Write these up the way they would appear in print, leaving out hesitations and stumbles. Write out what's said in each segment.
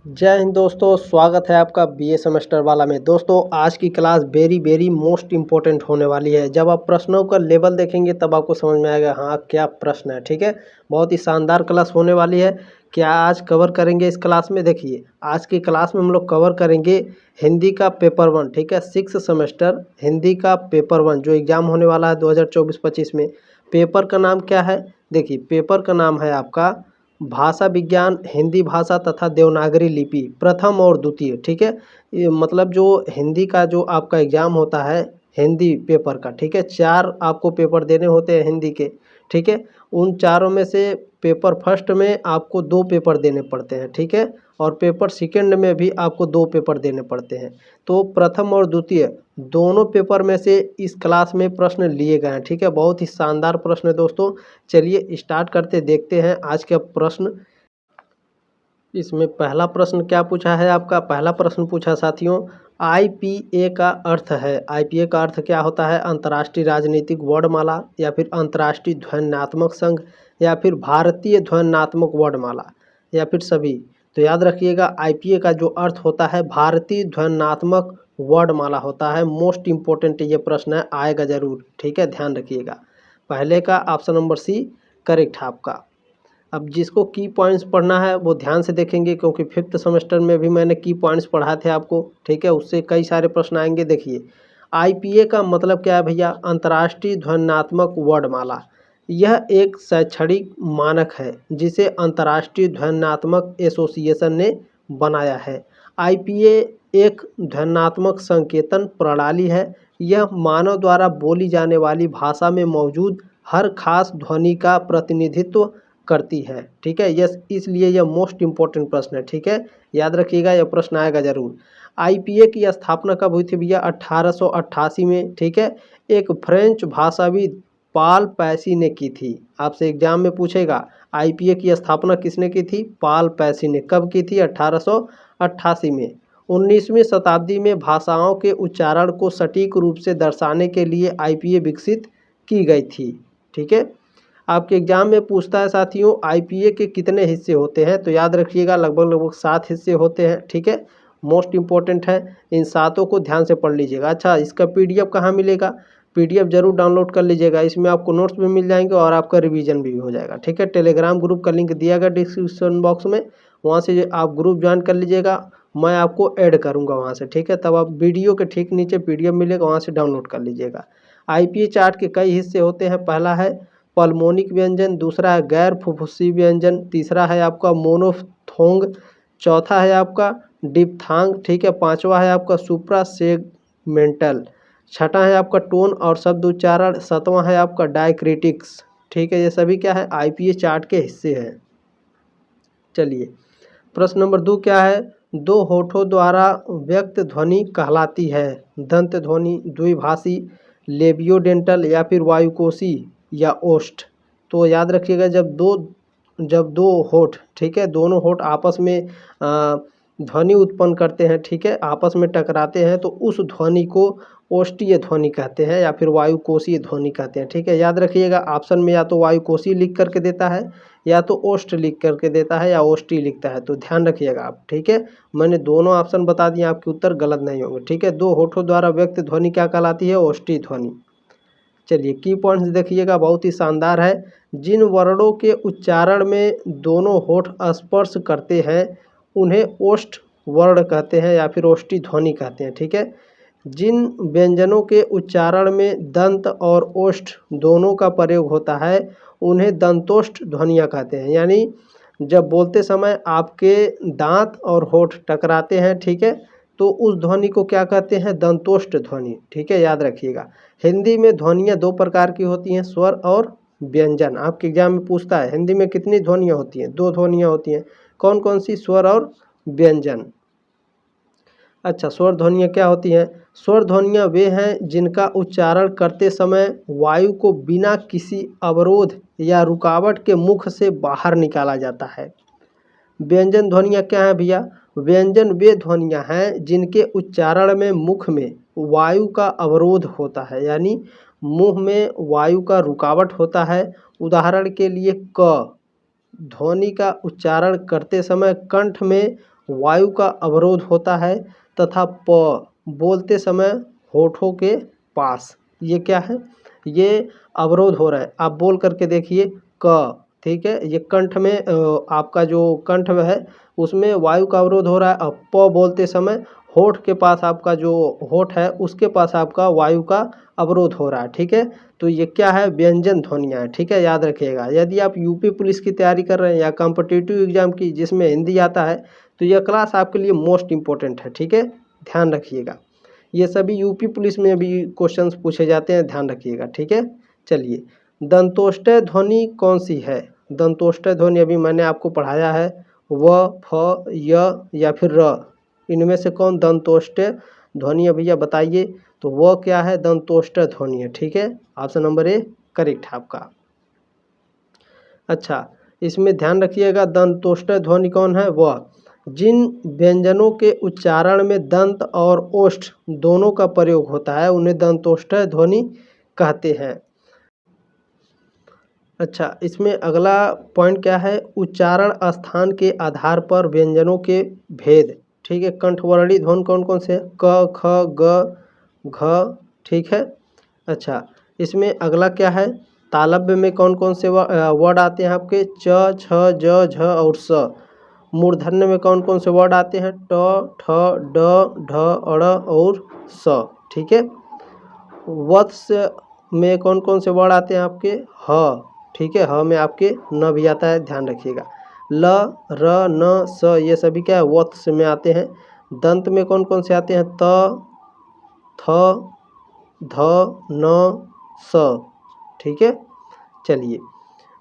जय हिंद दोस्तों, स्वागत है आपका बीए सेमेस्टर वाला में। दोस्तों आज की क्लास वेरी मोस्ट इम्पोर्टेंट होने वाली है। जब आप प्रश्नों का लेवल देखेंगे तब आपको समझ में आएगा हाँ क्या प्रश्न है। ठीक है, बहुत ही शानदार क्लास होने वाली है। क्या आज कवर करेंगे इस क्लास में? देखिए आज की क्लास में हम लोग कवर करेंगे हिंदी का पेपर 1। ठीक है, 6 सेमेस्टर हिंदी का पेपर 1 जो एग्ज़ाम होने वाला है 2024-25 में। पेपर का नाम क्या है? देखिए पेपर का नाम है आपका भाषा विज्ञान, हिंदी भाषा तथा देवनागरी लिपि प्रथम और द्वितीय। ठीक है, ये मतलब जो हिंदी का जो आपका एग्ज़ाम होता है हिंदी पेपर का, ठीक है, 4 आपको पेपर देने होते हैं हिंदी के। ठीक है, उन चारों में से पेपर फर्स्ट में आपको 2 पेपर देने पड़ते हैं। ठीक है, और पेपर सेकंड में भी आपको 2 पेपर देने पड़ते हैं। तो प्रथम और द्वितीय दोनों पेपर में से इस क्लास में प्रश्न लिए गए हैं। ठीक है, बहुत ही शानदार प्रश्न है दोस्तों। चलिए स्टार्ट करते, देखते हैं आज का प्रश्न। इसमें पहला प्रश्न क्या पूछा है आपका? पहला प्रश्न पूछा साथियों, आईपीए का अर्थ है। आईपीए का अर्थ क्या होता है? अंतर्राष्ट्रीय राजनीतिक वर्णमाला, या फिर अंतर्राष्ट्रीय ध्वन्यात्मक संघ, या फिर भारतीय ध्वन्यात्मक वर्णमाला, या फिर सभी। तो याद रखिएगा आईपीए का जो अर्थ होता है भारतीय ध्वन्यात्मक वर्णमाला होता है। मोस्ट इम्पोर्टेंट ये प्रश्न है, आएगा जरूर। ठीक है, ध्यान रखिएगा। पहले का ऑप्शन नंबर सी करेक्ट है आपका। अब जिसको की पॉइंट्स पढ़ना है वो ध्यान से देखेंगे, क्योंकि 5th सेमेस्टर में भी मैंने की पॉइंट्स पढ़ाए थे आपको। ठीक है, उससे कई सारे प्रश्न आएंगे। देखिए आईपीए का मतलब क्या है भैया? अंतर्राष्ट्रीय ध्वन्यात्मक वर्णमाला। यह एक शैक्षणिक मानक है जिसे अंतर्राष्ट्रीय ध्वन्यात्मक एसोसिएशन ने बनाया है। आईपीए एक ध्वन्यात्मक संकेतन प्रणाली है। यह मानव द्वारा बोली जाने वाली भाषा में मौजूद हर खास ध्वनि का प्रतिनिधित्व करती है। ठीक है, यस, इसलिए यह मोस्ट इम्पोर्टेंट प्रश्न है। ठीक है, याद रखिएगा यह प्रश्न आएगा जरूर। आईपीए की स्थापना कब हुई थी भैया? 1888 में। ठीक है, एक फ्रेंच भाषाविद पाल पैसी ने की थी। आपसे एग्जाम में पूछेगा आईपीए की स्थापना किसने की थी? पाल पैसी ने। कब की थी? 1888 में। 19वीं शताब्दी में भाषाओं के उच्चारण को सटीक रूप से दर्शाने के लिए आईपीए विकसित की गई थी। ठीक है, आपके एग्जाम में पूछता है साथियों आईपीए के कितने हिस्से होते हैं? तो याद रखिएगा लगभग 7 हिस्से होते हैं। ठीक है, मोस्ट इम्पोर्टेंट है, इन सातों को ध्यान से पढ़ लीजिएगा। अच्छा, इसका पीडीएफ कहाँ मिलेगा? पीडीएफ जरूर डाउनलोड कर लीजिएगा। इसमें आपको नोट्स भी मिल जाएंगे और आपका रिवीजन भी हो जाएगा। ठीक है, टेलीग्राम ग्रुप का लिंक दिया गया डिस्क्रिप्शन बॉक्स में, वहाँ से आप ग्रुप ज्वाइन कर लीजिएगा। मैं आपको ऐड करूँगा वहाँ से। ठीक है, तब आप वीडियो के ठीक नीचे पीडीएफ मिलेगा, वहाँ से डाउनलोड कर लीजिएगा। आईपीए चार्ट के कई हिस्से होते हैं। पहला है पल्मोनिक व्यंजन, दूसरा है गैर फुफ्फुसी व्यंजन, तीसरा है आपका मोनोफ्थोंग, चौथा है आपका डिप्थांग। ठीक है, पांचवा है आपका सुप्रा सेगमेंटल, छठा है आपका टोन और शब्द उच्चारण, सातवां है आपका डायक्रिटिक्स। ठीक है, ये सभी क्या है? आईपीए चार्ट के हिस्से हैं। चलिए प्रश्न नंबर 2 क्या है? दो होठों द्वारा व्यक्त ध्वनि कहलाती है। दंत ध्वनि, द्विभाषी, लेबियोडेंटल, या फिर वायुकोशी या ओष्ठ। तो याद रखिएगा जब दो होठ, ठीक है, दोनों होठ आपस में ध्वनि उत्पन्न करते हैं, ठीक है, आपस में टकराते हैं, तो उस ध्वनि को ओष्ठीय ध्वनि कहते हैं या फिर वायुकोशीय ध्वनि कहते हैं। ठीक है, याद रखिएगा ऑप्शन में या तो वायुकोशीय लिख करके देता है, या तो ओष्ठ लिख करके देता है, या ओष्ठी लिखता है। तो ध्यान रखिएगा आप। ठीक है, मैंने दोनों ऑप्शन बता दिए, आपके उत्तर गलत नहीं होंगे। ठीक है, दो होठों द्वारा व्यक्त ध्वनि क्या कहलाती है? ओष्ठी ध्वनि। चलिए की पॉइंट्स देखिएगा, बहुत ही शानदार है। जिन वर्णों के उच्चारण में दोनों होठ स्पर्श करते हैं उन्हें ओष्ठ वर्ण कहते हैं या फिर ओष्ठी ध्वनि कहते हैं। ठीक है, जिन व्यंजनों के उच्चारण में दंत और ओष्ठ दोनों का प्रयोग होता है उन्हें दंतोष्ठ ध्वनियाँ कहते हैं। यानी जब बोलते समय आपके दांत और होठ टकराते हैं, ठीक है, तो उस ध्वनि को क्या कहते हैं? दंतोष्ठ ध्वनि। ठीक है, याद रखिएगा। हिंदी में ध्वनियाँ 2 प्रकार की होती हैं, स्वर और व्यंजन। आपके एग्जाम में पूछता है हिंदी में कितनी ध्वनियाँ होती हैं? 2 ध्वनियाँ होती हैं। कौन कौन सी? स्वर और व्यंजन। अच्छा, स्वर ध्वनियाँ क्या होती हैं? स्वर ध्वनियाँ वे हैं जिनका उच्चारण करते समय वायु को बिना किसी अवरोध या रुकावट के मुख से बाहर निकाला जाता है। व्यंजन ध्वनियाँ क्या है भैया? व्यंजन वे ध्वनियाँ हैं जिनके उच्चारण में मुख में वायु का अवरोध होता है, यानी मुंह में वायु का रुकावट होता है। उदाहरण के लिए क ध्वनि का उच्चारण करते समय कंठ में वायु का अवरोध होता है, तथा प बोलते समय होठों के पास। ये क्या है? ये अवरोध हो रहा है। आप बोल करके देखिए क, ठीक है, ये कंठ में आपका जो कंठ में है उसमें वायु का अवरोध हो रहा है। अब प बोलते समय होठ के पास, आपका जो होठ है उसके पास आपका वायु का अवरोध हो रहा है, ठीक है। तो ये क्या है? व्यंजन ध्वनियाँ है, ठीक है, याद रखिएगा। यदि आप यूपी पुलिस की तैयारी कर रहे हैं या कॉम्पिटिटिव एग्जाम की जिसमें हिंदी आता है, तो यह क्लास आपके लिए मोस्ट इम्पोर्टेंट है, ठीक है, ध्यान रखिएगा। ये सभी यूपी पुलिस में भी क्वेश्चंस पूछे जाते हैं, ध्यान रखिएगा, ठीक है। चलिए, दंतोष्ठ्य ध्वनि कौन सी है? दंतोष्ठ्य ध्वनि अभी मैंने आपको पढ़ाया है, व, फ, य या फिर र। इनमें से कौन दंतोष्ठ्य ध्वनि है भैया, बताइए। तो वह क्या है? दंतोष्ठ्य ध्वनि है, ठीक है। ऑप्शन नंबर ए करेक्ट है आपका। अच्छा, इसमें ध्यान रखिएगा, दंतोष्ठ्य ध्वनि कौन है? वह जिन व्यंजनों के उच्चारण में दंत और ओष्ठ दोनों का प्रयोग होता है उन्हें दंतोष्ठ्य ध्वनि कहते हैं। अच्छा, इसमें अगला पॉइंट क्या है? उच्चारण स्थान के आधार पर व्यंजनों के भेद, ठीक है। कंठवर्णी ध्वनि कौन कौन से? क, ख, ग, घ, ठीक है। अच्छा, इसमें अगला क्या है? तालव्य में कौन कौन से वर्ड आते हैं आपके? च, छ, ज, झ और स। मूर्धन्य में कौन कौन से वर्ड आते हैं? ट, ठ, ड, ढ, अड़ और स, ठीक है। वत्स में कौन कौन से वर्ड आते हैं आपके? ह, ठीक है, ह में आपके न भी आता है, ध्यान रखिएगा। ल, र, न, स ये सभी क्या है? वत्स में आते हैं। दंत में कौन कौन से आते हैं? त, थ, ध, न, स, ठीक है। चलिए,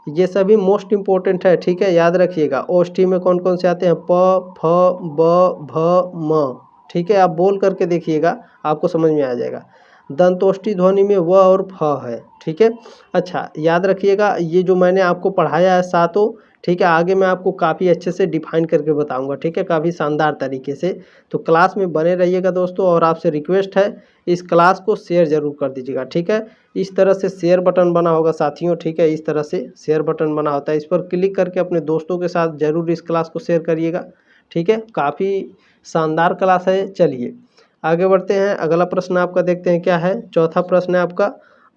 ये सभी मोस्ट इम्पोर्टेंट है, ठीक है, याद रखिएगा। ओष्ठी में कौन कौन से आते हैं? प, फ, ब, भ, म, ठीक है। आप बोल करके देखिएगा, आपको समझ में आ जाएगा। दंतोष्ठी ध्वनि में व और फ है, ठीक है। अच्छा, याद रखिएगा, ये जो मैंने आपको पढ़ाया है सातों, ठीक है, आगे मैं आपको काफ़ी अच्छे से डिफाइन करके बताऊंगा, ठीक है, काफ़ी शानदार तरीके से। तो क्लास में बने रहिएगा दोस्तों, और आपसे रिक्वेस्ट है इस क्लास को शेयर ज़रूर कर दीजिएगा, ठीक है। इस तरह से शेयर बटन बना होगा साथियों, ठीक है, इस तरह से शेयर बटन बना होता है, इस पर क्लिक करके अपने दोस्तों के साथ ज़रूर इस क्लास को शेयर करिएगा, ठीक है। काफ़ी शानदार क्लास है। चलिए आगे बढ़ते हैं, अगला प्रश्न आपका देखते हैं क्या है। चौथा प्रश्न है आपका,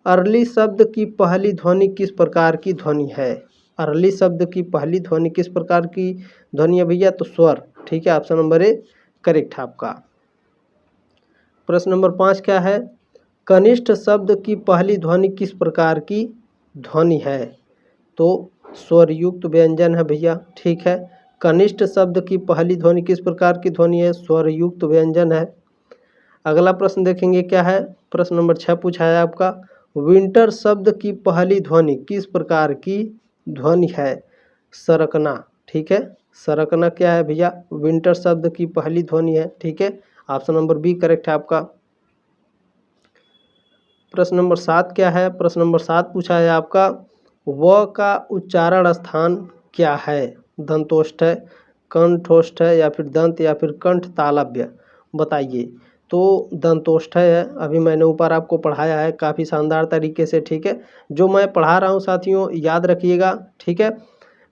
अरली शब्द की पहली ध्वनि किस प्रकार की ध्वनि है? अरली शब्द की पहली ध्वनि किस प्रकार की ध्वनि है भैया? तो स्वर, ठीक है, ऑप्शन नंबर ए करेक्ट है आपका। प्रश्न नंबर 5 क्या है? कनिष्ठ शब्द की पहली ध्वनि किस प्रकार की ध्वनि है? तो स्वरयुक्त व्यंजन है भैया, ठीक है। कनिष्ठ शब्द की पहली ध्वनि किस प्रकार की ध्वनि है? स्वरयुक्त व्यंजन है। अगला प्रश्न देखेंगे क्या है। प्रश्न नंबर 6 पूछा है आपका, विंटर शब्द की पहली ध्वनि किस प्रकार की ध्वनि है? सरकना, ठीक है। सरकना क्या है भैया? विंटर शब्द की पहली ध्वनि है, ठीक है। ऑप्शन नंबर बी करेक्ट है आपका। प्रश्न नंबर 7 क्या है? प्रश्न नंबर 7 पूछा है आपका, व का उच्चारण स्थान क्या है? दंतोष्ठ है, कंठोष्ठ है या फिर दंत या फिर कंठ तालव्य, बताइए। तो दंतोष्ठ है, अभी मैंने ऊपर आपको पढ़ाया है काफ़ी शानदार तरीके से, ठीक है। जो मैं पढ़ा रहा हूँ साथियों याद रखिएगा, ठीक है।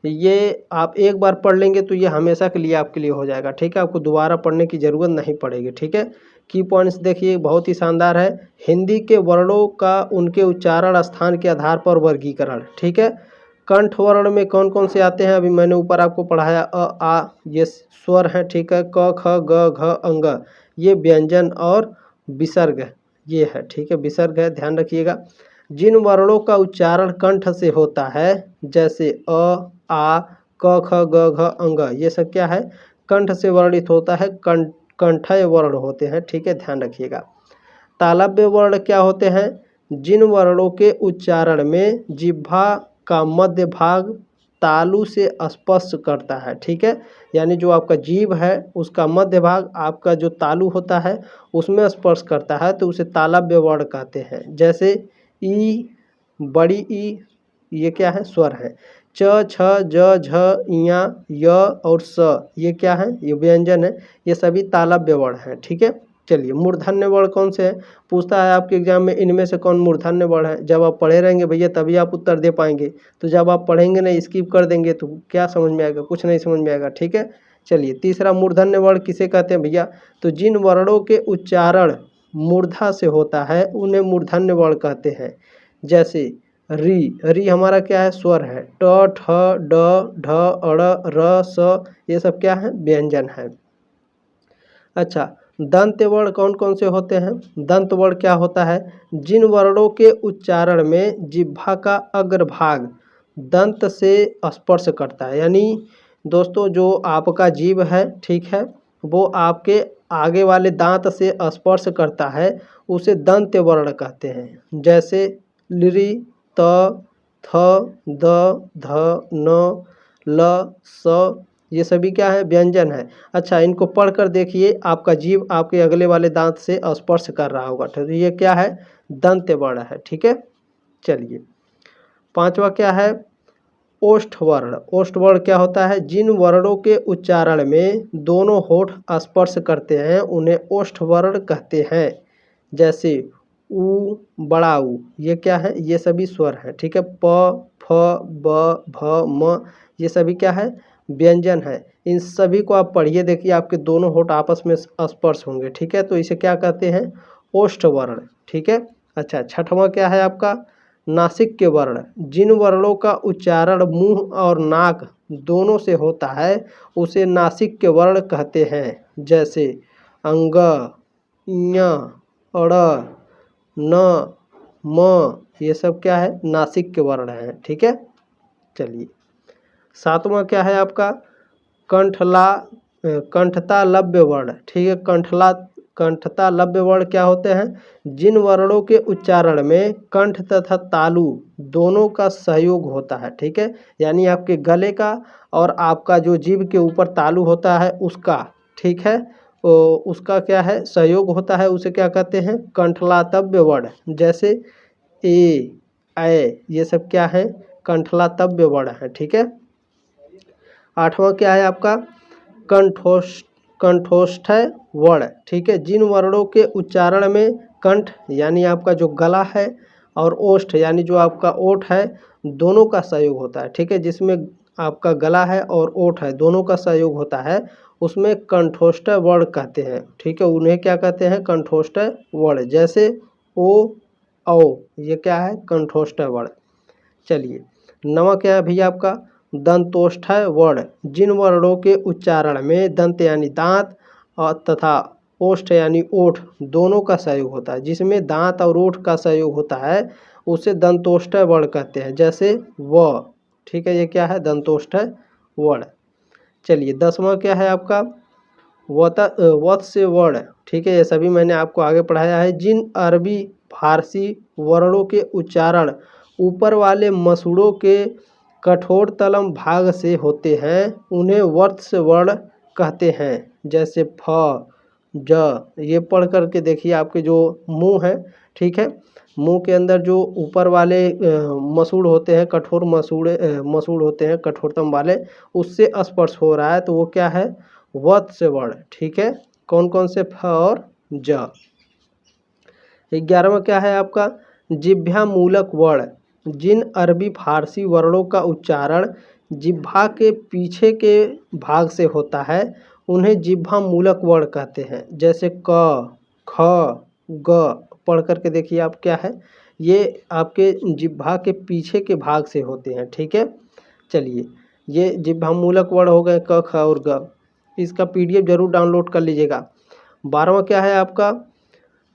ये आप एक बार पढ़ लेंगे तो ये हमेशा के लिए आपके लिए हो जाएगा, ठीक है। आपको दोबारा पढ़ने की ज़रूरत नहीं पड़ेगी, ठीक है। की पॉइंट्स देखिए, बहुत ही शानदार है। हिंदी के वर्णों का उनके उच्चारण स्थान के आधार पर वर्गीकरण, ठीक है। कंठ वर्ण में कौन कौन से आते हैं? अभी मैंने ऊपर आपको पढ़ाया, अ, आ ये स्वर हैं, ठीक है। क, ख, ग, घ, अंग ये व्यंजन और विसर्ग ये है, ठीक है, विसर्ग है, ध्यान रखिएगा। जिन वर्णों का उच्चारण कंठ से होता है, जैसे अ, आ, क, ख, ग, घ, अंग, ये सब क्या है? कंठ से वर्णित होता है, कंठय वर्ण होते हैं, ठीक है, ध्यान रखिएगा। तालव्य वर्ण क्या होते हैं? जिन वर्णों के उच्चारण में जिह्वा का मध्य भाग तालु से स्पर्श करता है, ठीक है। यानी जो आपका जीभ है उसका मध्य भाग आपका जो तालु होता है उसमें स्पर्श करता है, तो उसे तालव्य वर्ण कहते हैं। जैसे ई, बड़ी ई, ये क्या है? स्वर है। च, छ, ज, झ, इया, य और स ये क्या है? ये व्यंजन है, ये सभी तालव्य वर्ण हैं, ठीक है। चलिए, मूर्धन्य वर्ण कौन से हैं? पूछता है आपके एग्जाम में, इनमें से कौन मूर्धन्य वर्ण है? जब आप पढ़े रहेंगे भैया तभी आप उत्तर दे पाएंगे, तो जब आप पढ़ेंगे नहीं, स्किप कर देंगे तो क्या समझ में आएगा? कुछ नहीं समझ में आएगा, ठीक है। चलिए तीसरा मूर्धन्य वर्ण किसे कहते हैं भैया, तो जिन वर्णों के उच्चारण मूर्धा से होता है उन्हें मूर्धन्य वर्ण कहते हैं। जैसे री, री हमारा क्या है, स्वर है। ट, ठ, ड, ढ, अड़, र, स, ये सब क्या है, व्यंजन है। अच्छा, दंत वर्ण कौन कौन से होते हैं, दंत वर्ण क्या होता है, जिन वर्णों के उच्चारण में जिह्वा का अग्रभाग दंत से स्पर्श करता है, यानी दोस्तों जो आपका जीभ है, ठीक है, वो आपके आगे वाले दांत से स्पर्श करता है, उसे दंत वर्ण कहते हैं। जैसे लि, त, थ, द, ध, न, ल, स, ये सभी क्या है, व्यंजन है। अच्छा, इनको पढ़कर देखिए, आपका जीभ आपके अगले वाले दांत से स्पर्श कर रहा होगा, तो ये क्या है, दंत वर्ण है। ठीक है, चलिए पांचवा क्या है, ओष्ठ वर्ण। ओष्ठ वर्ण क्या होता है, जिन वर्णों के उच्चारण में दोनों होठ स्पर्श करते हैं उन्हें ओष्ठ वर्ण कहते हैं। जैसे उ, बड़ा ऊ, ये क्या है, ये सभी स्वर है। ठीक है, प, फ, ब, भ, म, ये सभी क्या है, व्यंजन है। इन सभी को आप पढ़िए, देखिए आपके दोनों होठ आपस में स्पर्श होंगे। ठीक है, तो इसे क्या कहते हैं, ओष्ठ वर्ण। ठीक है, अच्छा छठवां क्या है आपका, नासिक के वर्ण। जिन वर्णों का उच्चारण मुंह और नाक दोनों से होता है उसे नासिक के वर्ण कहते हैं। जैसे अंग, ञ, अड़, न, म, ये सब क्या है, नासिक के वर्ण हैं। ठीक है, चलिए सातवां क्या है आपका, कंठता लव्य वर्ण। ठीक है, कंठता लव्य वर्ण क्या होते हैं, जिन वर्णों के उच्चारण में कंठ तथा तालु दोनों का सहयोग होता है। ठीक है, यानी आपके गले का और आपका जो जीभ के ऊपर तालु होता है उसका, ठीक है, उसका क्या है, सहयोग होता है, उसे क्या कहते हैं, कंठलातव्य वर्ण। जैसे ए, ऐ, ये सब क्या है, कंठलातव्य वर्ण है। ठीक है, आठवां क्या है आपका, कंठोष्ठ वर्ण। ठीक है, जिन वर्णों के उच्चारण में कंठ यानी आपका जो गला है और ओष्ठ यानी जो आपका ओठ है दोनों का सहयोग होता है। ठीक है, जिसमें आपका गला है और ओठ है दोनों का सहयोग होता है उसमें कंठोष्ठ वर्ण कहते हैं। ठीक है, उन्हें क्या कहते हैं, कंठोष्ठ वर्ण। जैसे ओ, औ, ये क्या है, कंठोष्ठ वर्ण। चलिए नवा क्या है भैया आपका, दंतोष्ठ वर्ण। जिन वर्णों के उच्चारण में दंत यानी दांत और तथा ओष्ठ यानी ओठ दोनों का सहयोग होता है, जिसमें दांत और ओठ का सहयोग होता है उसे दंतोष्ठ वर्ण कहते हैं। जैसे व, ठीक है, ये क्या है, दंतोष्ठ वर्ण। चलिए दसवां क्या है आपका, वत्स्य वर्ण। ठीक है, ये सभी मैंने आपको आगे पढ़ाया है। जिन अरबी फारसी वर्णों के उच्चारण ऊपर वाले मसूड़ों के कठोर तलम भाग से होते हैं उन्हें वत्स्य वर्ण कहते हैं। जैसे फ, ज, ये पढ़ करके देखिए, आपके जो मुंह है, ठीक है, मुंह के अंदर जो ऊपर वाले मसूड़ होते हैं, कठोर मसूड़ होते हैं कठोरतम वाले, उससे स्पर्श हो रहा है तो वो क्या है, वत्स्य वर्ण। ठीक है, कौन कौन से, फ और ज। 11वां क्या है आपका, जिह्वा मूलक वर्ण। जिन अरबी फारसी वर्णों का उच्चारण जिह्वा के पीछे के भाग से होता है उन्हें जिह्वा मूलक वर्ण कहते हैं। जैसे क, ख, ग, पढ़ करके देखिए आप, क्या है, ये आपके जिह्वा के पीछे के भाग से होते हैं। ठीक है, चलिए ये जिह्वा मूलक वर्ण हो गए क, ख और ग। इसका PDF जरूर डाउनलोड कर लीजिएगा। 12वां क्या है आपका,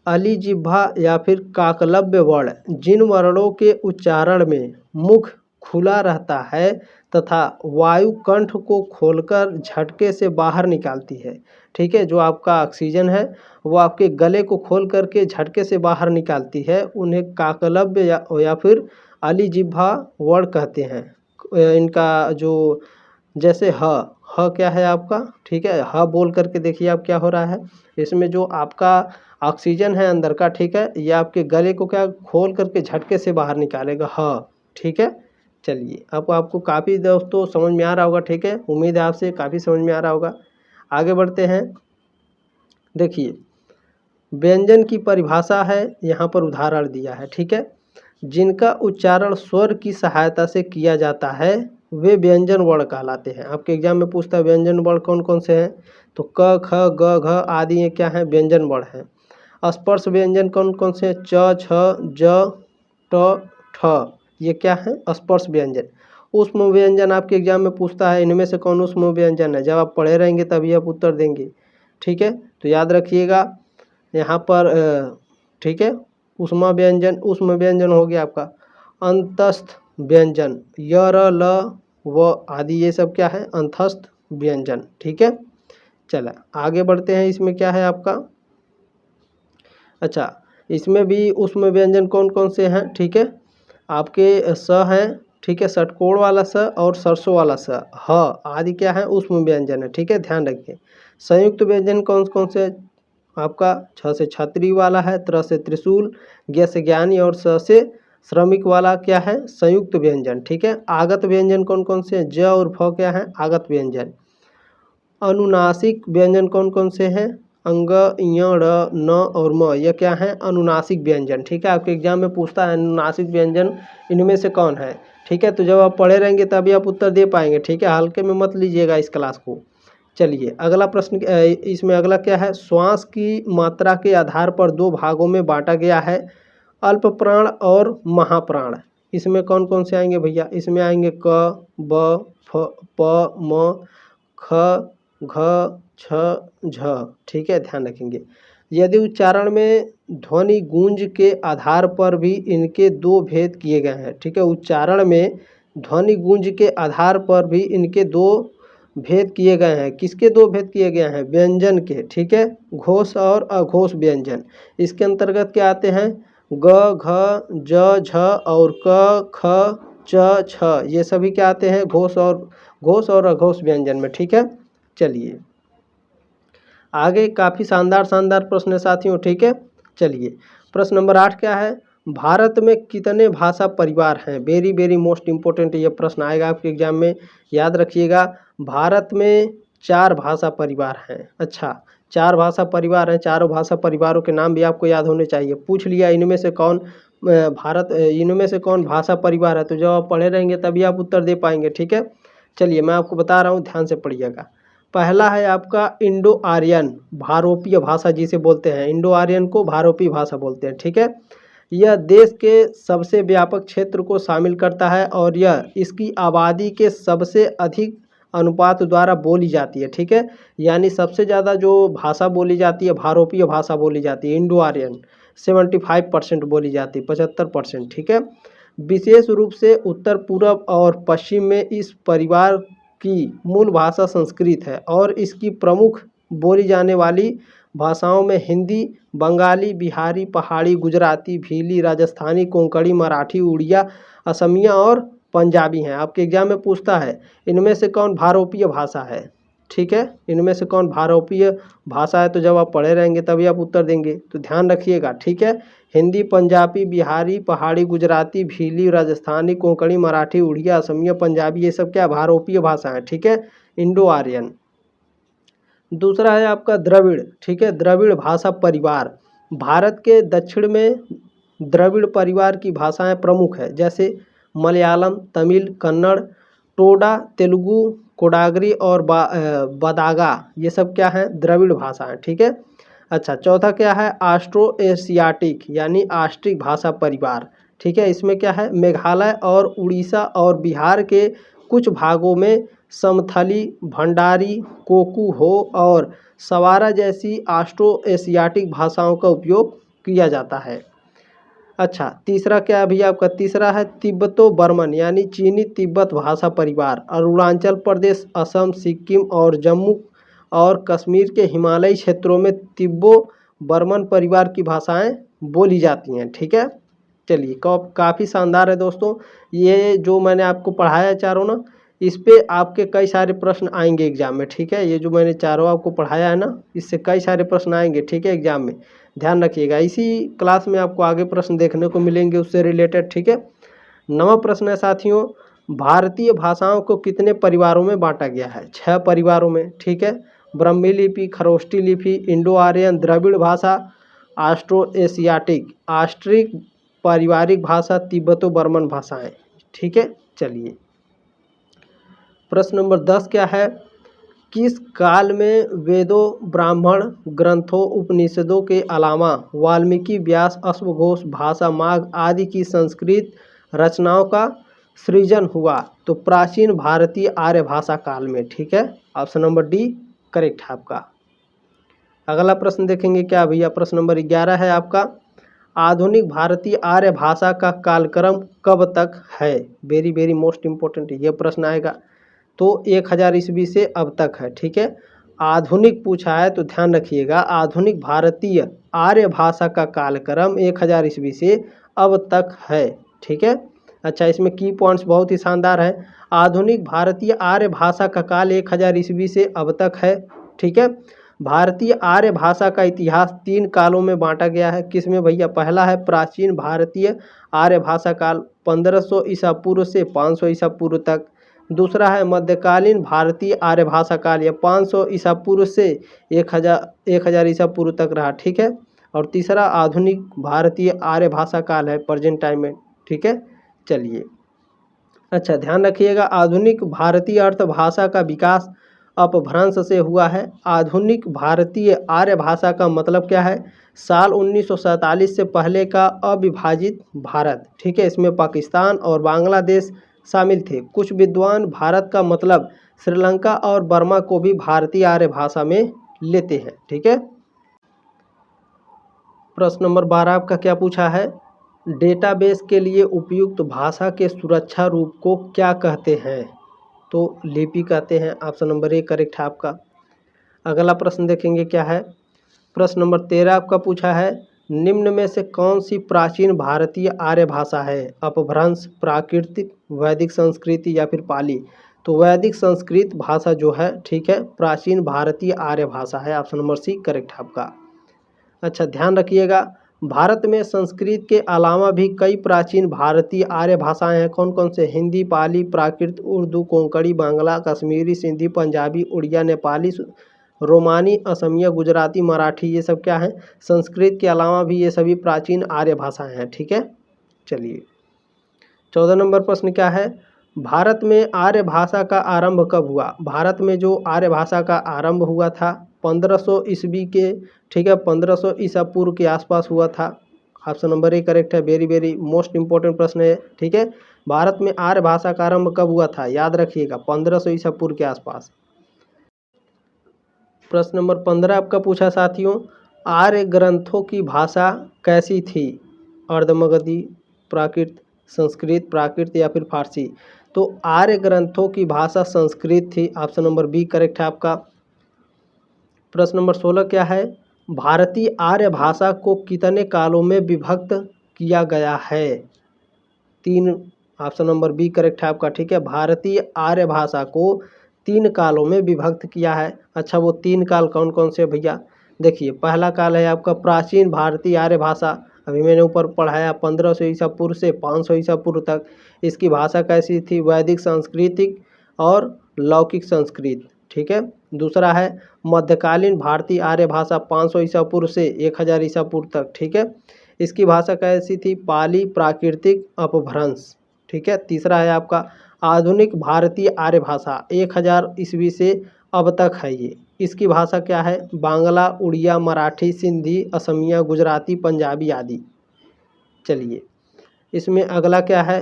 अली जिह्वा या फिर काकलव्य वर्ण। जिन वर्णों के उच्चारण में मुख खुला रहता है तथा वायु कंठ को खोलकर झटके से बाहर निकालती है। ठीक है, जो आपका ऑक्सीजन है वो आपके गले को खोल करके झटके से बाहर निकालती है, उन्हें काकलव्य या फिर अली जिह्वा वर्ण कहते हैं। इनका जो, जैसे ह क्या है आपका, ठीक है, ह बोल करके देखिए आप, क्या हो रहा है, इसमें जो आपका ऑक्सीजन है अंदर का, ठीक है, ये आपके गले को क्या खोल करके झटके से बाहर निकालेगा, ह। ठीक है, चलिए अब आपको काफ़ी दोस्तों समझ में आ रहा होगा। ठीक है, उम्मीद है आपसे काफ़ी समझ में आ रहा होगा। आगे बढ़ते हैं, देखिए व्यंजन की परिभाषा है, यहाँ पर उदाहरण दिया है। ठीक है, जिनका उच्चारण स्वर की सहायता से किया जाता है वे व्यंजन वर्ण कहलाते हैं। आपके एग्जाम में पूछता है व्यंजन वर्ण कौन कौन से हैं, तो क ख ग घ आदि ये क्या है, व्यंजन वर्ण हैं। स्पर्श व्यंजन कौन कौन से हैं, च छ ज ट ठ ये क्या है, स्पर्श व्यंजन। ऊष्म व्यंजन आपके एग्जाम में पूछता है इनमें से कौन ऊष्म व्यंजन है, जब आप पढ़े रहेंगे तभी आप उत्तर देंगे। ठीक है, तो याद रखिएगा यहाँ पर ठीक है। ऊष्म व्यंजन हो गया आपका। अंतस्थ व्यंजन य र ल व आदि ये सब क्या है, अंतस्थ व्यंजन। ठीक है, चला आगे बढ़ते हैं। इसमें क्या है आपका, अच्छा इसमें भी ऊष्म व्यंजन कौन कौन से हैं, ठीक है। आपके स है, ठीक है, षटकोण वाला स और सरसों वाला स, ह आदि क्या है, ऊष्म व्यंजन है। ठीक है, ध्यान रखिए। संयुक्त व्यंजन कौन कौन से, आपका छ से छतरी वाला है, त्र से त्रिशूल, ज्ञ से ज्ञानी और स से श्रमिक वाला क्या है, संयुक्त व्यंजन। ठीक है, आगत व्यंजन कौन कौन से हैं, ज और फ क्या है, आगत व्यंजन। अनुनासिक व्यंजन कौन कौन से हैं, अंग य ड़ न और म यह क्या है, अनुनासिक व्यंजन। ठीक है, आपके एग्जाम में पूछता है अनुनासिक व्यंजन इनमें से कौन है। ठीक है, तो जब आप पढ़े रहेंगे तभी आप उत्तर दे पाएंगे। ठीक है, हल्के में मत लीजिएगा इस क्लास को। चलिए अगला प्रश्न, इसमें अगला क्या है, श्वास की मात्रा के आधार पर दो भागों में बांटा गया है, अल्प प्राण और महाप्राण। इसमें कौन कौन से आएंगे भैया, इसमें आएंगे क ब फ प म ख घ छ झ। ठीक है, ध्यान रखेंगे। यदि उच्चारण में ध्वनि गूंज के आधार पर भी इनके दो भेद किए गए हैं। ठीक है, उच्चारण में ध्वनि गूंज के आधार पर भी इनके दो भेद किए गए हैं। किसके दो भेद किए गए हैं, व्यंजन के। ठीक है, घोष और अघोष व्यंजन। इसके अंतर्गत क्या आते हैं, ग घ ज झ और क ख च छ ये सभी क्या आते हैं, घोष और अघोष व्यंजन में। ठीक है, चलिए आगे काफ़ी शानदार प्रश्न है साथियों। ठीक है, चलिए प्रश्न नंबर 8 क्या है, भारत में कितने भाषा परिवार हैं। वेरी मोस्ट इम्पोर्टेंट ये प्रश्न आएगा आपके एग्जाम में, याद रखिएगा। भारत में 4 भाषा परिवार हैं। अच्छा 4 भाषा परिवार हैं, चारों भाषा परिवारों के नाम भी आपको याद होने चाहिए। पूछ लिया इनमें से कौन इनमें से कौन भाषा परिवार है, तो जब आप पढ़े रहेंगे तभी आप उत्तर दे पाएंगे। ठीक है, चलिए मैं आपको बता रहा हूँ, ध्यान से पढ़िएगा। पहला है आपका इंडो आर्यन, भारोपीय भाषा जिसे बोलते हैं, इंडो आर्यन को भारोपीय भाषा बोलते हैं। ठीक है, यह देश के सबसे व्यापक क्षेत्र को शामिल करता है और यह इसकी आबादी के सबसे अधिक अनुपात द्वारा बोली जाती है। ठीक है, यानी सबसे ज़्यादा जो भाषा बोली जाती है भारोपीय भाषा बोली जाती है, इंडो आर्यन 75% बोली जाती है, 75%। ठीक है, विशेष रूप से उत्तर पूर्व और पश्चिम में इस परिवार की मूल भाषा संस्कृत है और इसकी प्रमुख बोली जाने वाली भाषाओं में हिंदी, बंगाली, बिहारी, पहाड़ी, गुजराती, भीली, राजस्थानी, कोंकणी, मराठी, उड़िया, असमिया और पंजाबी हैं। आपके एग्जाम में पूछता है इनमें से कौन भारोपीय भाषा है। ठीक है, इनमें से कौन भारोपीय भाषा है, तो जब आप पढ़े रहेंगे तभी आप उत्तर देंगे, तो ध्यान रखिएगा। ठीक है, हिंदी, पंजाबी, बिहारी, पहाड़ी, गुजराती, भीली, राजस्थानी, कोंकणी, मराठी, उड़िया, असमिया, पंजाबी ये सब क्या भारोपीय भाषा है। ठीक है, इंडो आर्यन। दूसरा है आपका द्रविड़। ठीक है, द्रविड़ भाषा परिवार। भारत के दक्षिण में द्रविड़ परिवार की भाषाएं प्रमुख है, जैसे मलयालम, तमिल, कन्नड़, टोडा, तेलुगु, कोडागरी और बदागा ये सब क्या है, द्रविड़ भाषा है। ठीक है, अच्छा चौथा क्या है, ऑस्ट्रो एशियाटिक यानी ऑस्ट्रिक भाषा परिवार। ठीक है, इसमें क्या है, मेघालय और उड़ीसा और बिहार के कुछ भागों में समथली, भंडारी, कोकू हो और सवारा जैसी ऑस्ट्रो एशियाटिक भाषाओं का उपयोग किया जाता है। अच्छा तीसरा क्या है भैया आपका, तीसरा है तिब्बतो बर्मन यानी चीनी तिब्बत भाषा परिवार। अरुणाचल प्रदेश, असम, सिक्किम और जम्मू और कश्मीर के हिमालयी क्षेत्रों में तिब्बो बर्मन परिवार की भाषाएं बोली जाती हैं। ठीक है, चलिए काफ़ी शानदार है दोस्तों। ये जो मैंने आपको पढ़ाया चारों ना, इस पे आपके कई सारे प्रश्न आएंगे एग्जाम में। ठीक है, ये जो मैंने चारों आपको पढ़ाया है ना, इससे कई सारे प्रश्न आएंगे। ठीक है, एग्जाम में ध्यान रखिएगा। इसी क्लास में आपको आगे प्रश्न देखने को मिलेंगे उससे रिलेटेड। ठीक है, 9वां प्रश्न है साथियों, भारतीय भाषाओं को कितने परिवारों में बांटा गया है, 6 परिवारों में। ठीक है, ब्रह्मी लिपि, खरोष्टी लिपि, इंडो आर्यन, द्रविड़ भाषा, ऑस्ट्रो एशियाटिक, ऑस्ट्रिक पारिवारिक भाषा, तिब्बतो बर्मन भाषाएं। ठीक है, चलिए प्रश्न नंबर 10 क्या है, किस काल में वेदों, ब्राह्मण ग्रंथों, उपनिषदों के अलावा वाल्मीकि, व्यास, अश्वघोष, भाषा, माघ आदि की संस्कृत रचनाओं का सृजन हुआ? तो प्राचीन भारतीय आर्य भाषा काल में। ठीक है, ऑप्शन नंबर डी करेक्ट है आपका। अगला प्रश्न देखेंगे क्या भैया, प्रश्न नंबर 11 है आपका, आधुनिक भारतीय आर्य भाषा का कालक्रम कब तक है? वेरी वेरी मोस्ट इम्पोर्टेंट ये प्रश्न आएगा। तो 1000 ईस्वी से अब तक है। ठीक है, आधुनिक पूछा है तो ध्यान रखिएगा, आधुनिक भारतीय आर्य भाषा का कालक्रम 1000 ईस्वी से अब तक है। ठीक है, अच्छा इसमें की पॉइंट्स बहुत ही शानदार है। आधुनिक भारतीय आर्य भाषा का काल 1000 ईस्वी से अब तक है। ठीक है, भारतीय आर्य भाषा का इतिहास 3 कालों में बांटा गया है। किसमें भैया? पहला है प्राचीन भारतीय आर्य भाषा काल 1500 ईसा पूर्व से 500 ईसा पूर्व तक। दूसरा है मध्यकालीन भारतीय आर्य भाषा काल, यह 500 ईसा पूर्व से 1000 ईसा पूर्व तक रहा। ठीक है, और तीसरा आधुनिक भारतीय आर्य भाषा काल है प्रेजेंट टाइम में। ठीक है, चलिए अच्छा ध्यान रखिएगा, आधुनिक भारतीय अर्थभाषा का विकास अपभ्रंश से हुआ है। आधुनिक भारतीय आर्य भाषा का मतलब क्या है? साल 1947 से पहले का अविभाजित भारत। ठीक है, इसमें पाकिस्तान और बांग्लादेश शामिल थे। कुछ विद्वान भारत का मतलब श्रीलंका और बर्मा को भी भारतीय आर्य भाषा में लेते हैं। ठीक है, प्रश्न नंबर 12 आपका क्या पूछा है, डेटाबेस के लिए उपयुक्त भाषा के सुरक्षा रूप को क्या कहते हैं? तो लिपि कहते हैं। ऑप्शन नंबर ए करेक्ट है आपका। अगला प्रश्न देखेंगे क्या है, प्रश्न नंबर 13 आपका पूछा है, निम्न में से कौन सी प्राचीन भारतीय आर्य भाषा है? अपभ्रंश, प्राकृतिक, वैदिक संस्कृति या फिर पाली? तो वैदिक संस्कृत भाषा जो है, ठीक है, प्राचीन भारतीय आर्य भाषा है। ऑप्शन नंबर सी करेक्ट है आपका। अच्छा ध्यान रखिएगा, भारत में संस्कृत के अलावा भी कई प्राचीन भारतीय आर्य भाषाएं हैं। कौन कौन से? हिंदी, पाली, प्राकृत, उर्दू, कोंकणी, बांग्ला, कश्मीरी, सिंधी, पंजाबी, उड़िया, नेपाली, रोमानी, असमिया, गुजराती, मराठी, ये सब क्या है? संस्कृत के अलावा भी ये सभी प्राचीन आर्य भाषाएं हैं। ठीक है, चलिए 14 नंबर प्रश्न क्या है, भारत में आर्य भाषा का आरंभ कब हुआ? भारत में जो आर्य भाषा का आरंभ हुआ था 1500 ईस्वी के, ठीक है, 1500 ईसा पूर्व के आसपास हुआ था। ऑप्शन नंबर ए करेक्ट है। वेरी वेरी मोस्ट इंपॉर्टेंट प्रश्न है। ठीक है, भारत में आर्य भाषा का आरंभ कब हुआ था? याद रखिएगा 1500 ईसा पूर्व के आसपास। प्रश्न नंबर 15 आपका पूछा साथियों, आर्य ग्रंथों की भाषा कैसी थी? अर्धमगधी, प्राकृत, संस्कृत, प्राकृत या फिर फारसी? तो आर्य ग्रंथों की भाषा संस्कृत थी। ऑप्शन नंबर बी करेक्ट है आपका। प्रश्न नंबर 16 क्या है, भारतीय आर्य भाषा को कितने कालों में विभक्त किया गया है? 3। ऑप्शन नंबर बी करेक्ट है आपका। ठीक है, भारतीय आर्य भाषा को 3 कालों में विभक्त किया है। अच्छा वो 3 काल कौन कौन से भैया? देखिए, पहला काल है आपका प्राचीन भारतीय आर्य भाषा, अभी मैंने ऊपर पढ़ाया 1500 ईसा पूर्व से 500 ईसा पूर्व तक। इसकी भाषा कैसी थी? वैदिक, सांस्कृतिक और लौकिक संस्कृत। ठीक है, दूसरा है मध्यकालीन भारतीय आर्य भाषा 500 ईसा पूर्व से 1000 ईसा पूर्व तक। ठीक है, इसकी भाषा कैसी थी? पाली, प्राकृतिक, अपभ्रंश। ठीक है, तीसरा है आपका आधुनिक भारतीय आर्य भाषा 1000 ईस्वी से अब तक है ये। इसकी भाषा क्या है? बांग्ला, उड़िया, मराठी, सिंधी, असमिया, गुजराती, पंजाबी आदि। चलिए इसमें अगला क्या है,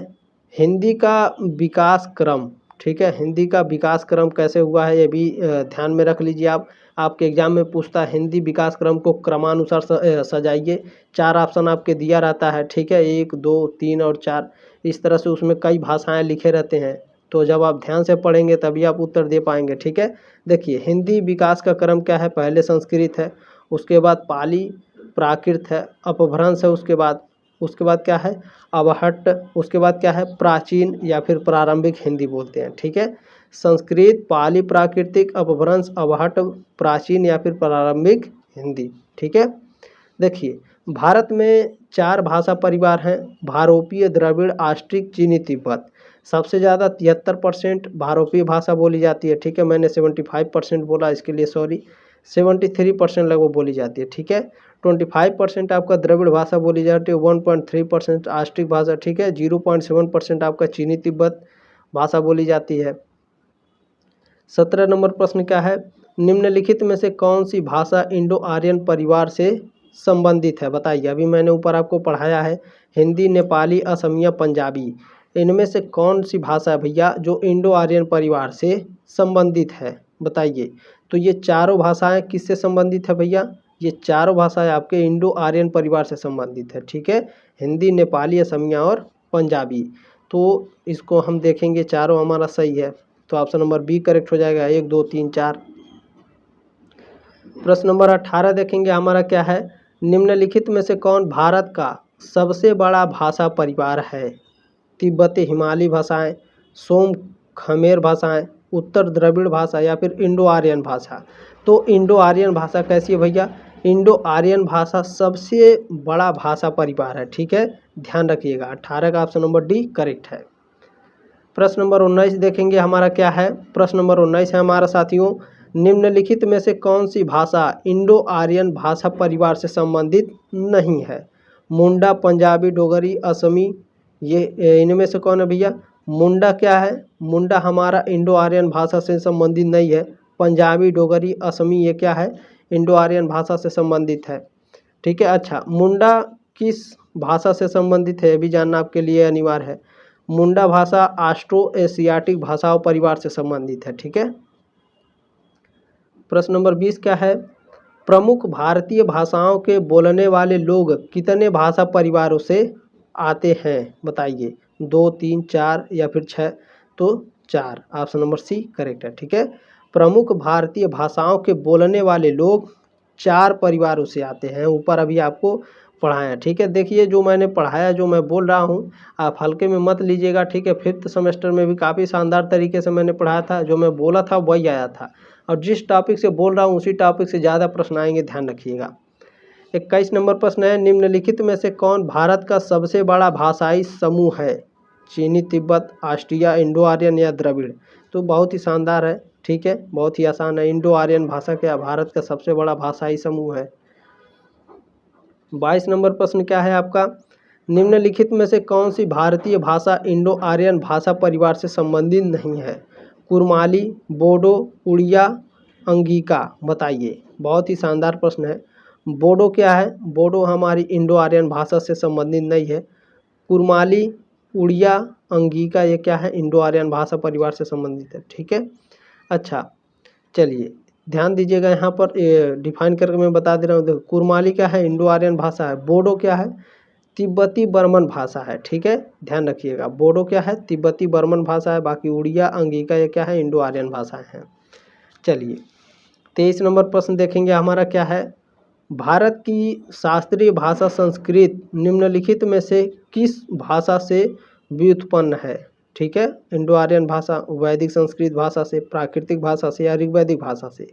हिंदी का विकास क्रम। ठीक है, हिंदी का विकास क्रम कैसे हुआ है ये भी ध्यान में रख लीजिए आप। आपके एग्जाम में पूछता है हिंदी विकास क्रम को क्रमानुसार सजाइए। 4 ऑप्शन आपके दिया रहता है। ठीक है, 1, 2, 3 और 4, इस तरह से उसमें कई भाषाएं लिखे रहते हैं। तो जब आप ध्यान से पढ़ेंगे तभी आप उत्तर दे पाएंगे। ठीक है, देखिए हिंदी विकास का क्रम क्या है, पहले संस्कृत है, उसके बाद पाली, प्राकृत है, अपभ्रंश है, उसके बाद क्या है, अवहट्ट, उसके बाद क्या है, प्राचीन या फिर प्रारंभिक हिंदी बोलते हैं। ठीक है, संस्कृत, पाली, प्राकृतिक, अपभ्रंश, अवहट्ट, प्राचीन या फिर प्रारंभिक हिंदी। ठीक है, देखिए भारत में 4 भाषा परिवार हैं, भारोपीय, द्रविड़, आस्ट्रिक, चीनी, तिब्बत। सबसे ज़्यादा 73% भारोपीय भाषा बोली जाती है। ठीक है, मैंने 75% बोला, इसके लिए सॉरी, 73% लगभग बोली जाती है। ठीक है, 25% आपका द्रविड़ भाषा बोली जाती है, 1.3% आस्ट्रिक भाषा। ठीक है, 0.7% आपका चीनी तिब्बत भाषा बोली जाती है। 17 नंबर प्रश्न क्या है, निम्नलिखित में से कौन सी भाषा इंडो आर्यन परिवार से संबंधित है, बताइए। अभी मैंने ऊपर आपको पढ़ाया है हिंदी, नेपाली, असमिया, पंजाबी, इनमें से कौन सी भाषा है भैया जो इंडो आर्यन परिवार से संबंधित है, बताइए। तो ये चारों भाषाएं किससे संबंधित है भैया, ये चारों भाषाएं आपके इंडो आर्यन परिवार से संबंधित है, ठीक है। हिंदी, नेपाली, असमिया और पंजाबी। तो इसको हम देखेंगे, चारों हमारा सही है, तो ऑप्शन नंबर बी करेक्ट हो जाएगा, 1 2 3 4। प्रश्न नंबर 18 देखेंगे हमारा क्या है, निम्नलिखित में से कौन भारत का सबसे बड़ा भाषा परिवार है। तिब्बती हिमालयी भाषाएं, सोम खमेर भाषाएं, उत्तर द्रविड़ भाषा या फिर इंडो आर्यन भाषा। तो इंडो आर्यन भाषा कैसी है भैया, इंडो आर्यन भाषा सबसे बड़ा भाषा परिवार है, ठीक है, ध्यान रखिएगा। 18 का ऑप्शन नंबर डी करेक्ट है। प्रश्न नंबर 19 देखेंगे हमारा क्या है, प्रश्न नंबर 19 है हमारा साथियों, निम्नलिखित में से कौन सी भाषा इंडो आर्यन भाषा परिवार से संबंधित नहीं है। मुंडा, पंजाबी, डोगरी, असमी, ये इनमें से कौन है भैया। मुंडा क्या है, मुंडा हमारा इंडो आर्यन भाषा से संबंधित नहीं है। पंजाबी, डोगरी, असमी, ये क्या है, इंडो आर्यन भाषा से संबंधित है, ठीक है। अच्छा, मुंडा किस भाषा से संबंधित है, ये भी जानना आपके लिए अनिवार्य है। मुंडा भाषा ऑस्ट्रो एशियाटिक भाषाओं परिवार से संबंधित है, ठीक है। प्रश्न नंबर 20 क्या है, प्रमुख भारतीय भाषाओं के बोलने वाले लोग कितने भाषा परिवारों से आते हैं, बताइए। 2 3 4 या फिर 6, तो 4, ऑप्शन नंबर सी करेक्ट है, ठीक है। प्रमुख भारतीय भाषाओं के बोलने वाले लोग 4 परिवारों से आते हैं, ऊपर अभी आपको पढ़ाया, ठीक है। देखिए जो मैंने पढ़ाया, जो मैं बोल रहा हूँ, आप हल्के में मत लीजिएगा, ठीक है। 5th सेमेस्टर में भी काफ़ी शानदार तरीके से मैंने पढ़ाया था, जो मैं बोला था वही आया था, और जिस टॉपिक से बोल रहा हूँ उसी टॉपिक से ज़्यादा प्रश्न आएंगे, ध्यान रखिएगा। 21 नंबर प्रश्न है, निम्नलिखित में से कौन भारत का सबसे बड़ा भाषाई समूह है। चीनी, तिब्बत, ऑस्ट्रिया, इंडो आर्यन या द्रविड़। तो बहुत ही शानदार है, ठीक है, बहुत ही आसान है। इंडो आर्यन भाषा क्या भारत का सबसे बड़ा भाषाई समूह है। 22 नंबर प्रश्न क्या है आपका, निम्नलिखित में से कौन सी भारतीय भाषा इंडो आर्यन भाषा परिवार से संबंधित नहीं है। कुरमाली, बोडो, उड़िया, अंगिका, बताइए। बहुत ही शानदार प्रश्न है। बोडो क्या है, बोडो हमारी इंडो आर्यन भाषा से संबंधित नहीं है। कुरमाली, उड़िया, अंगिका, ये क्या है, इंडो आर्यन भाषा परिवार से संबंधित है, ठीक है। अच्छा चलिए ध्यान दीजिएगा, यहाँ पर डिफाइन करके मैं बता दे रहा हूँ। देखो, कुरमाली क्या है, इंडो आर्यन भाषा है। बोडो क्या है, तिब्बती बर्मन भाषा है, ठीक है, ध्यान रखिएगा। बोडो क्या है, तिब्बती बर्मन भाषा है। बाकी उड़िया, अंगिका, ये क्या है, इंडो आर्यन भाषाएं हैं। चलिए 23 नंबर प्रश्न देखेंगे हमारा क्या है, भारत की शास्त्रीय भाषा संस्कृत निम्नलिखित में से किस भाषा से व्युत्पन्न है, ठीक है। इंडो आर्यन भाषा, वैदिक संस्कृत भाषा से, प्राकृतिक भाषा से या ऋग्वैदिक भाषा से।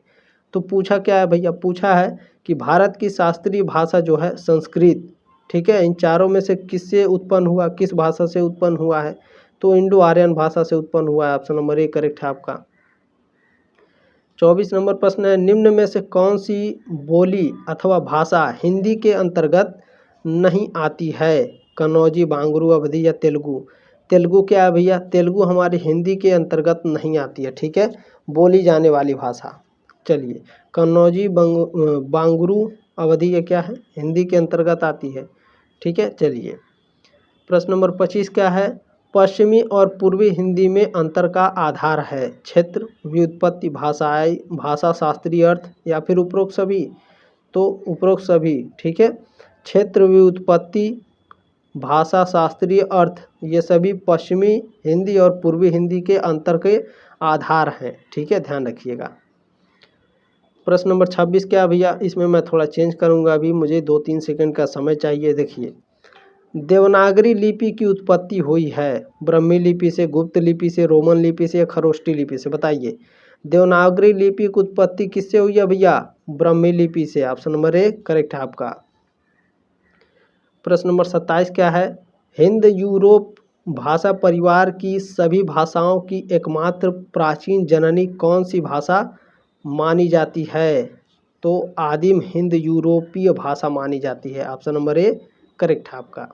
तो पूछा क्या है भैया, पूछा है कि भारत की शास्त्रीय भाषा जो है संस्कृत, ठीक है, इन चारों में से किससे उत्पन्न हुआ, किस भाषा से उत्पन्न हुआ है। तो इंडो आर्यन भाषा से उत्पन्न हुआ है, ऑप्शन नंबर ए करेक्ट है आपका। 24 नंबर प्रश्न है, निम्न में से कौन सी बोली अथवा भाषा हिंदी के अंतर्गत नहीं आती है। कन्नौजी, बांगरू, अवधी या तेलुगु। तेलुगु क्या है भैया, तेलुगु हमारी हिंदी के अंतर्गत नहीं आती है, ठीक है, बोली जाने वाली भाषा। चलिए कन्नौजी, बांगरू, अवधी, ये क्या है, हिंदी के अंतर्गत आती है, ठीक है। चलिए प्रश्न नंबर 25 क्या है, पश्चिमी और पूर्वी हिंदी में अंतर का आधार है। क्षेत्र, व्युत्पत्ति, भाषाई, भाषा, शास्त्रीय अर्थ या फिर उपरोक्त सभी। तो उपरोक्त सभी, ठीक है। क्षेत्र, व्युत्पत्ति, भाषा, शास्त्रीय अर्थ, ये सभी पश्चिमी हिंदी और पूर्वी हिंदी के अंतर के आधार हैं, ठीक है, ध्यान रखिएगा। प्रश्न नंबर 26 क्या भैया, इसमें मैं थोड़ा चेंज करूंगा, अभी मुझे 2-3 सेकंड का समय चाहिए। देखिए, देवनागरी लिपि की उत्पत्ति हुई है ब्राह्मी लिपि से, गुप्त लिपि से, रोमन लिपि से या खरोष्टी लिपि से, बताइए। देवनागरी लिपि की उत्पत्ति किससे हुई है भैया, ब्राह्मी लिपि से, ऑप्शन नंबर ए करेक्ट है आपका। प्रश्न नंबर 27 क्या है, हिंद यूरोप भाषा परिवार की सभी भाषाओं की एकमात्र प्राचीन जननी कौन सी भाषा मानी जाती है। तो आदिम हिंद यूरोपीय भाषा मानी जाती है, ऑप्शन नंबर ए करेक्ट है आपका।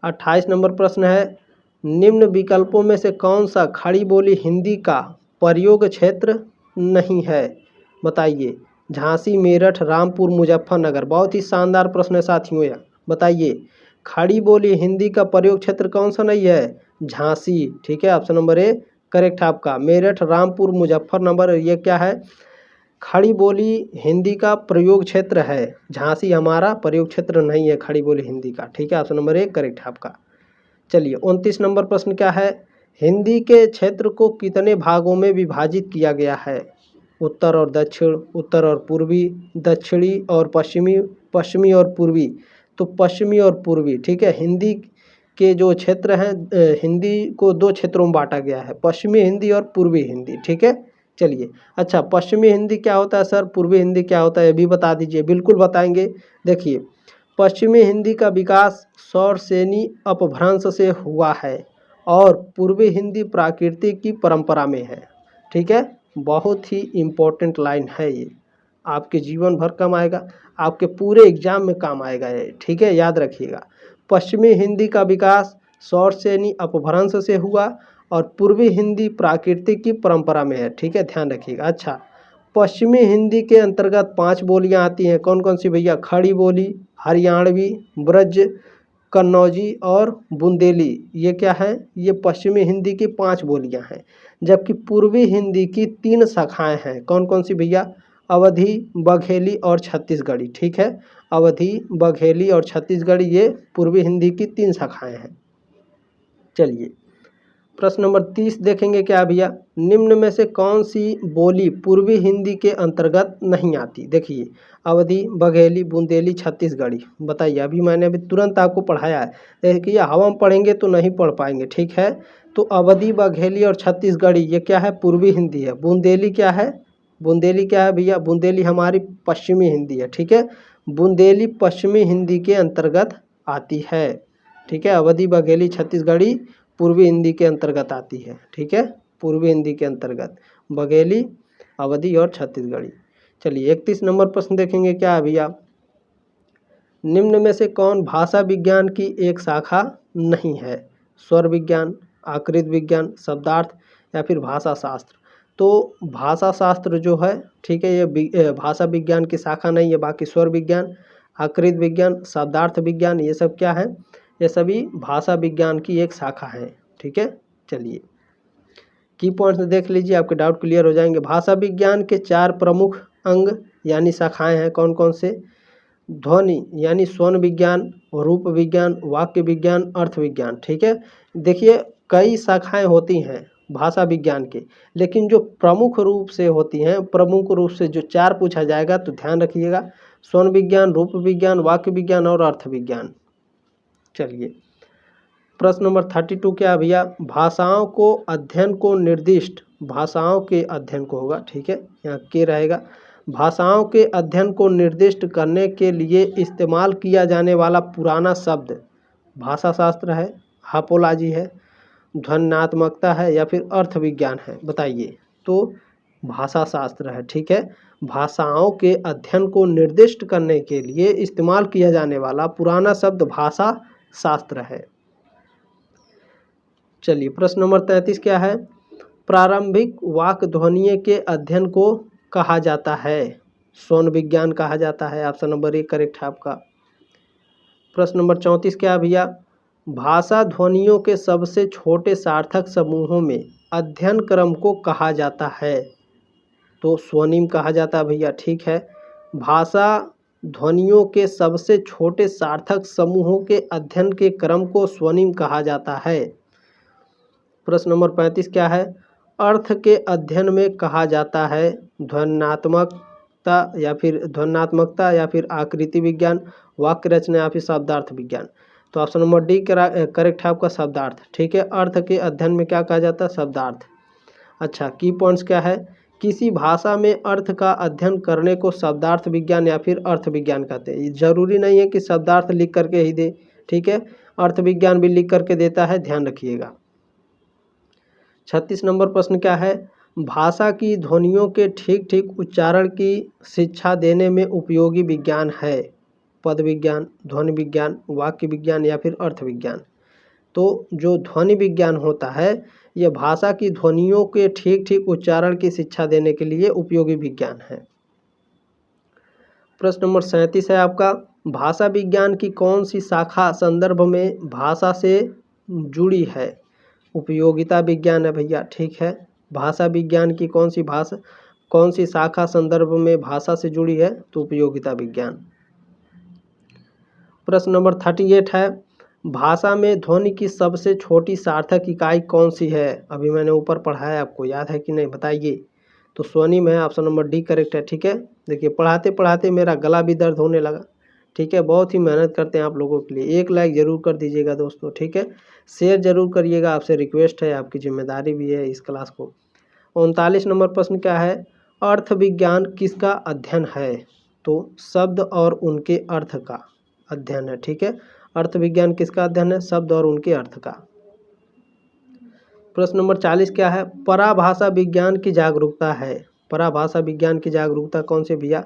28 नंबर प्रश्न है, निम्न विकल्पों में से कौन सा खड़ी बोली हिंदी का प्रयोग क्षेत्र नहीं है? बताइए। झांसी, मेरठ, रामपुर, मुजफ्फरनगर। बहुत ही शानदार प्रश्न है साथियों यह। बताइए। खड़ी बोली हिंदी का प्रयोग क्षेत्र कौन सा नहीं है? झांसी। ठीक है, ऑप्शन नंबर ए करेक्ट है आपका। मेरठ, रामपुर, मुजफ्फरनगर ये क्या है? खड़ी बोली हिंदी का प्रयोग क्षेत्र है। झांसी हमारा प्रयोग क्षेत्र नहीं है खड़ी बोली हिंदी का। ठीक है, ऑप्शन नंबर ए करेक्ट है आपका। चलिए 29 नंबर प्रश्न क्या है? हिंदी के क्षेत्र को कितने भागों में विभाजित किया गया है? उत्तर और दक्षिण, उत्तर और पूर्वी, दक्षिणी और पश्चिमी, पश्चिमी और पूर्वी। तो पश्चिमी और पूर्वी। ठीक है, हिंदी के जो क्षेत्र हैं हिंदी को दो क्षेत्रों में बांटा गया है, पश्चिमी हिंदी और पूर्वी हिंदी। ठीक है, चलिए। अच्छा, पश्चिमी हिंदी क्या होता है सर, पूर्वी हिंदी क्या होता है, ये भी बता दीजिए। बिल्कुल बताएंगे। देखिए, पश्चिमी हिंदी का विकास सौर सेनी अपभ्रंश से हुआ है और पूर्वी हिंदी प्राकृतिक की परंपरा में है। ठीक है, बहुत ही इम्पोर्टेंट लाइन है ये, आपके जीवन भर काम आएगा, आपके पूरे एग्जाम में काम आएगा ये। ठीक है, याद रखिएगा। पश्चिमी हिंदी का विकास सौर सेनी अपभ्रंश से हुआ और पूर्वी हिंदी प्राकृतिक की परंपरा में है। ठीक है, ध्यान रखिएगा। अच्छा, पश्चिमी हिंदी के अंतर्गत 5 बोलियां आती हैं। कौन कौन सी भैया? खड़ी बोली, हरियाणवी, ब्रज, कन्नौजी और बुंदेली। ये क्या है? ये पश्चिमी हिंदी की 5 बोलियां हैं। जबकि पूर्वी हिंदी की 3 शाखाएं हैं। कौन कौन सी भैया? अवधी, बघेली और छत्तीसगढ़ी। ठीक है, अवधी, बघेली और छत्तीसगढ़ी ये पूर्वी हिंदी की 3 शाखाएं हैं। चलिए प्रश्न नंबर 30 देखेंगे क्या भैया? निम्न में से कौन सी बोली पूर्वी हिंदी के अंतर्गत नहीं आती? देखिए, अवधी, बघेली, बुंदेली, छत्तीसगढ़ी। बताइए। अभी मैंने तुरंत आपको पढ़ाया है। देखिए, हवा में पढ़ेंगे तो नहीं पढ़ पाएंगे। ठीक है, तो अवधी, बघेली और छत्तीसगढ़ी ये क्या है? पूर्वी हिंदी है। बुंदेली क्या है? बुंदेली क्या है भैया? बुंदेली हमारी पश्चिमी हिंदी है। ठीक है, बुंदेली पश्चिमी हिंदी के अंतर्गत आती है। ठीक है, अवधी, बघेली, छत्तीसगढ़ी पूर्वी हिंदी के अंतर्गत आती है। ठीक है, पूर्वी हिंदी के अंतर्गत बघेली, अवधी और छत्तीसगढ़ी। चलिए 31 नंबर प्रश्न देखेंगे क्या है भैया? निम्न में से कौन भाषा विज्ञान की एक शाखा नहीं है? स्वर विज्ञान, आकृति विज्ञान, शब्दार्थ या फिर भाषा शास्त्र। तो भाषा शास्त्र जो है, ठीक है, ये भाषा विज्ञान की शाखा नहीं है। बाकी स्वर विज्ञान, आकृति विज्ञान, शब्दार्थ विज्ञान ये सब क्या है? ये सभी भाषा विज्ञान की एक शाखा है। ठीक है, चलिए की पॉइंट्स देख लीजिए, आपके डाउट क्लियर हो जाएंगे। भाषा विज्ञान के 4 प्रमुख अंग यानी शाखाएं हैं। कौन कौन से? ध्वनि यानी स्वन विज्ञान, रूप विज्ञान, वाक्य विज्ञान, अर्थ विज्ञान। ठीक है, देखिए कई शाखाएं होती हैं भाषा विज्ञान के, लेकिन जो प्रमुख रूप से होती हैं, प्रमुख रूप से जो 4 पूछा जाएगा तो ध्यान रखिएगा। स्वन विज्ञान, रूप विज्ञान, वाक्य विज्ञान और अर्थ विज्ञान। चलिए प्रश्न नंबर 32 क्या भैया? भाषाओं को अध्ययन को निर्दिष्ट, भाषाओं के अध्ययन को होगा। ठीक है, यहाँ के रहेगा। भाषाओं के अध्ययन को निर्दिष्ट करने के लिए इस्तेमाल किया जाने वाला पुराना शब्द भाषा शास्त्र है, हापोलॉजी है, ध्वन्यात्मकता है या फिर अर्थ विज्ञान है? बताइए। तो भाषा शास्त्र है। ठीक है, भाषाओं के अध्ययन को निर्दिष्ट करने के लिए इस्तेमाल किया जाने वाला पुराना शब्द भाषा शास्त्र है। चलिए प्रश्न नंबर 33 क्या है? प्रारंभिक वाक ध्वनियों के अध्ययन को कहा जाता है? स्वन विज्ञान कहा जाता है। ऑप्शन नंबर 1 करेक्ट है आपका। प्रश्न नंबर 34 क्या भैया? भाषा ध्वनियों के सबसे छोटे सार्थक समूहों में अध्ययन क्रम को कहा जाता है? तो स्वनिम कहा जाता है भैया। ठीक है, भाषा ध्वनियों के सबसे छोटे सार्थक समूहों के अध्ययन के क्रम को स्वनिम कहा जाता है। प्रश्न नंबर 35 क्या है? अर्थ के अध्ययन में कहा जाता है ध्वन्यात्मकता या फिर आकृति विज्ञान, वाक्य रचना या फिर शब्दार्थ विज्ञान। तो ऑप्शन नंबर डी करेक्ट है आपका, शब्दार्थ। ठीक है, अर्थ के अध्ययन में क्या कहा जाता है? शब्दार्थ। अच्छा, की पॉइंट्स क्या है? किसी भाषा में अर्थ का अध्ययन करने को शब्दार्थ विज्ञान या फिर अर्थ विज्ञान कहते हैं। जरूरी नहीं है कि शब्दार्थ लिख करके ही दे। ठीक है, अर्थ विज्ञान भी लिख करके देता है, ध्यान रखिएगा। 36 नंबर प्रश्न क्या है? भाषा की ध्वनियों के ठीक ठीक उच्चारण की शिक्षा देने में उपयोगी विज्ञान है? पद विज्ञान, ध्वनि विज्ञान, वाक्य विज्ञान या फिर अर्थ विज्ञान। तो जो ध्वनि विज्ञान होता है यह भाषा की ध्वनियों के ठीक ठीक उच्चारण की शिक्षा देने के लिए उपयोगी विज्ञान है। प्रश्न नंबर 37 है आपका, भाषा विज्ञान की कौन सी शाखा संदर्भ में भाषा से जुड़ी है? उपयोगिता विज्ञान है भैया, ठीक है। भाषा विज्ञान की कौन सी शाखा संदर्भ में भाषा से जुड़ी है? तो उपयोगिता विज्ञान। प्रश्न नंबर 38 है, भाषा में ध्वनि की सबसे छोटी सार्थक इकाई कौन सी है? अभी मैंने ऊपर पढ़ाया, आपको याद है कि नहीं बताइए। तो स्वनिम है, ऑप्शन नंबर डी करेक्ट है, ठीक है। देखिए पढ़ाते पढ़ाते मेरा गला भी दर्द होने लगा, ठीक है। बहुत ही मेहनत करते हैं आप लोगों के लिए। एक लाइक ज़रूर कर दीजिएगा दोस्तों, ठीक है। शेयर जरूर करिएगा, आपसे रिक्वेस्ट है, आपकी जिम्मेदारी भी है इस क्लास को। 39 नंबर प्रश्न क्या है, अर्थ विज्ञान किसका अध्ययन है? तो शब्द और उनके अर्थ का अध्ययन है, ठीक है। अर्थ विज्ञान किसका अध्ययन है? शब्द और उनके अर्थ का। प्रश्न नंबर 40 क्या है, पराभाषा विज्ञान की जागरूकता है। पराभाषा विज्ञान की जागरूकता कौन से भैया?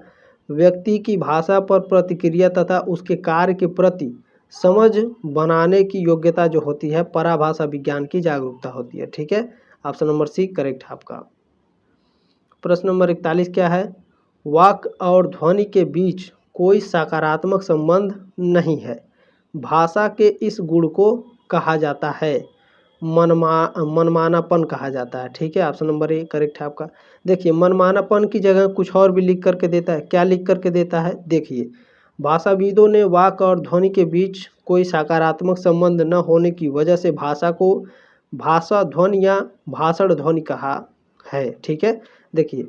व्यक्ति की भाषा पर प्रतिक्रिया तथा उसके कार्य के प्रति समझ बनाने की योग्यता जो होती है, पराभाषा विज्ञान की जागरूकता होती है, ठीक है। ऑप्शन नंबर सी करेक्ट है आपका। प्रश्न नंबर 41 क्या है, वाक और ध्वनि के बीच कोई सकारात्मक संबंध नहीं है, भाषा के इस गुण को कहा जाता है? मनमानापन कहा जाता है, ठीक है। ऑप्शन नंबर ए करेक्ट है आपका। देखिए मनमानापन की जगह कुछ और भी लिख करके देता है। क्या लिख करके देता है? देखिए, भाषाविदों ने वाक और ध्वनि के बीच कोई सकारात्मक संबंध न होने की वजह से भाषा को भाषा ध्वनि या भाषण ध्वनि कहा है, ठीक है। देखिए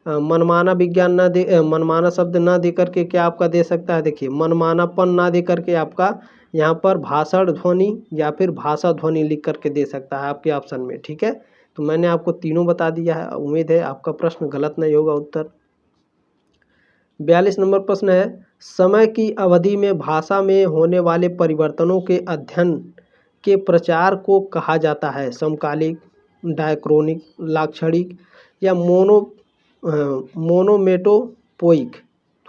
मनमाना विज्ञान ना दे मनमाना शब्द ना दे करके क्या आपका दे सकता है? देखिए मनमानापन ना दे करके आपका यहाँ पर भाषण ध्वनि या फिर भाषा ध्वनि लिख करके दे सकता है आपके ऑप्शन में, ठीक है। तो मैंने आपको तीनों बता दिया है, उम्मीद है आपका प्रश्न गलत नहीं होगा उत्तर। 42 नंबर प्रश्न है, समय की अवधि में भाषा में होने वाले परिवर्तनों के अध्ययन के प्रचार को कहा जाता है? समकालिक, डायक्रोनिक, लाक्षणिक या मोनोमेटोपोइक?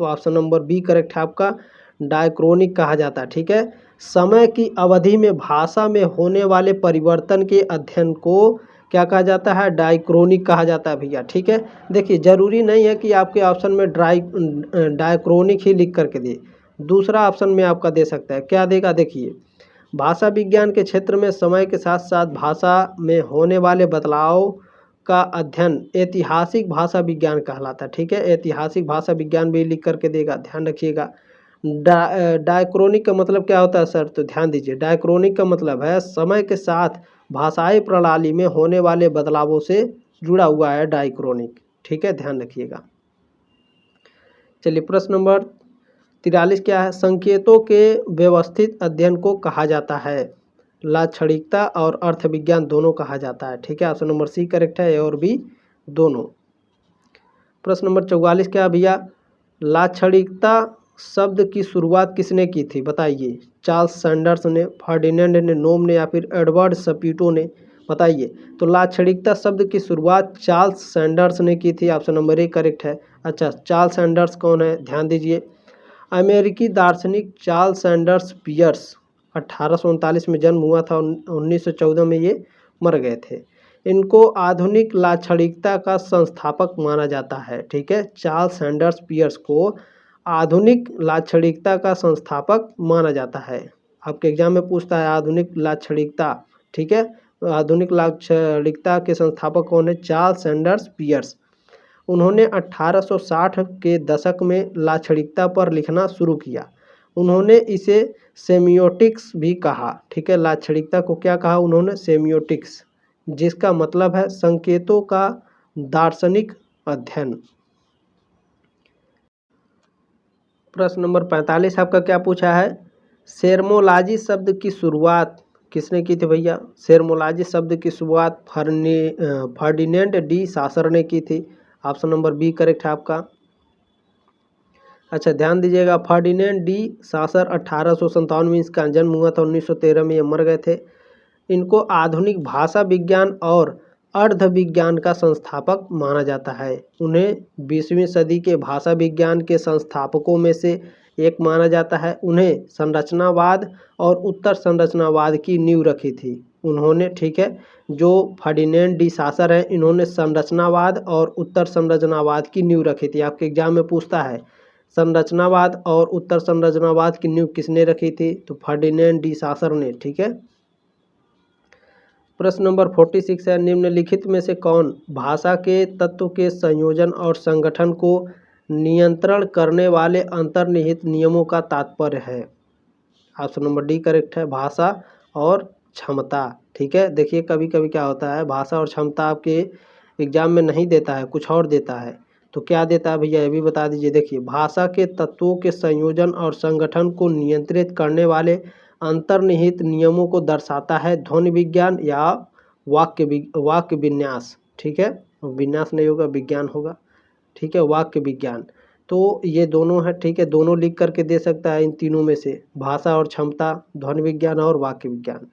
तो ऑप्शन नंबर बी करेक्ट है आपका, डायक्रोनिक कहा जाता है, ठीक है। समय की अवधि में भाषा में होने वाले परिवर्तन के अध्ययन को क्या कहा जाता है? डायक्रोनिक कहा जाता है भैया, ठीक है। देखिए जरूरी नहीं है कि आपके ऑप्शन में डायक्रोनिक ही लिख करके दे, दूसरा ऑप्शन में आपका दे सकता है। क्या देगा? देखिए भाषा विज्ञान के क्षेत्र में समय के साथ साथ भाषा में होने वाले बदलाव का अध्ययन ऐतिहासिक भाषा विज्ञान कहलाता है, ठीक है। ऐतिहासिक भाषा विज्ञान भी लिख करके देगा, ध्यान रखिएगा। डायक्रोनिक का मतलब क्या होता है सर? तो ध्यान दीजिए, डायक्रोनिक का मतलब है समय के साथ भाषाई प्रणाली में होने वाले बदलावों से जुड़ा हुआ है डायक्रोनिक, ठीक है, ध्यान रखिएगा। चलिए प्रश्न नंबर 43 क्या है, संकेतों के व्यवस्थित अध्ययन को कहा जाता है? लाक्षणिकता और अर्थ विज्ञान दोनों कहा जाता है, ठीक है। ऑप्शन नंबर सी करेक्ट है, ए और बी दोनों। प्रश्न नंबर 44 क्या भैया, लाक्षणिकता शब्द की शुरुआत किसने की थी? बताइए। चार्ल्स सैंडर्स ने, फर्डिनेंड ने, नोम ने या फिर एडवर्ड सपीटो ने? बताइए। तो लाक्षणिकता शब्द की शुरुआत चार्ल्स सैंडर्स ने की थी, ऑप्शन नंबर ए करेक्ट है। अच्छा, चार्ल्स सैंडर्स कौन है? ध्यान दीजिए, अमेरिकी दार्शनिक चार्ल्स सैंडर्स पियर्स। 1839 में जन्म हुआ था, 1914 में ये मर गए थे। इनको आधुनिक लाक्षणिकता का संस्थापक माना जाता है, ठीक है। चार्ल्स सैंडर्स पियर्स को आधुनिक लाक्षणिकता का संस्थापक माना जाता है। आपके एग्जाम में पूछता है आधुनिक लाक्षणिकता, ठीक है। आधुनिक लाक्षणिकता के संस्थापक कौन है? Charles Sanders Peirce. उन्होंने 1860 के दशक में लाक्षणिकता पर लिखना शुरू किया। उन्होंने इसे सेमियोटिक्स भी कहा, ठीक है। लाक्षणिकता को क्या कहा उन्होंने? सेमियोटिक्स, जिसका मतलब है संकेतों का दार्शनिक अध्ययन। प्रश्न नंबर 45 आपका क्या पूछा है, सेर्मोलॉजी शब्द की शुरुआत किसने की थी भैया? सेर्मोलॉजी शब्द की शुरुआत फर्डिनेंड डी सासर ने की थी, ऑप्शन नंबर बी करेक्ट है आपका। अच्छा ध्यान दीजिएगा, फर्डिनेंड डी सासर 1857 में इसका जन्म हुआ था, 1913 में ये मर गए थे। इनको आधुनिक भाषा विज्ञान और अर्ध विज्ञान का संस्थापक माना जाता है। उन्हें 20वीं सदी के भाषा विज्ञान के संस्थापकों में से एक माना जाता है। उन्हें संरचनावाद और उत्तर संरचनावाद की नींव रखी थी। उन्होंने, ठीक है, जो फर्डिनेंड डी सासर हैं, इन्होंने संरचनावाद और उत्तर संरचनावाद की नींव रखी थी। आपके एग्जाम में पूछता है संरचनावाद और उत्तर संरचनावाद की नींव किसने रखी थी, तो फर्डिनेंड डी सासर ने, ठीक है। प्रश्न नंबर 46 है, निम्नलिखित में से कौन भाषा के तत्व के संयोजन और संगठन को नियंत्रण करने वाले अंतर्निहित नियमों का तात्पर्य है। ऑप्शन नंबर डी करेक्ट है, भाषा और क्षमता, ठीक है। देखिए कभी कभी क्या होता है, भाषा और क्षमता आपके एग्जाम में नहीं देता है, कुछ और देता है, तो क्या देता है भैया ये भी बता दीजिए। देखिए भाषा के तत्वों के संयोजन और संगठन को नियंत्रित करने वाले अंतर्निहित नियमों को दर्शाता है ध्वनि विज्ञान या वाक्य विन्यास, ठीक है, विन्यास नहीं होगा, विज्ञान होगा, ठीक है, वाक्य विज्ञान। तो ये दोनों है, ठीक है, दोनों लिख करके दे सकता है इन तीनों में से, भाषा और क्षमता, ध्वनि विज्ञान और वाक्य विज्ञान,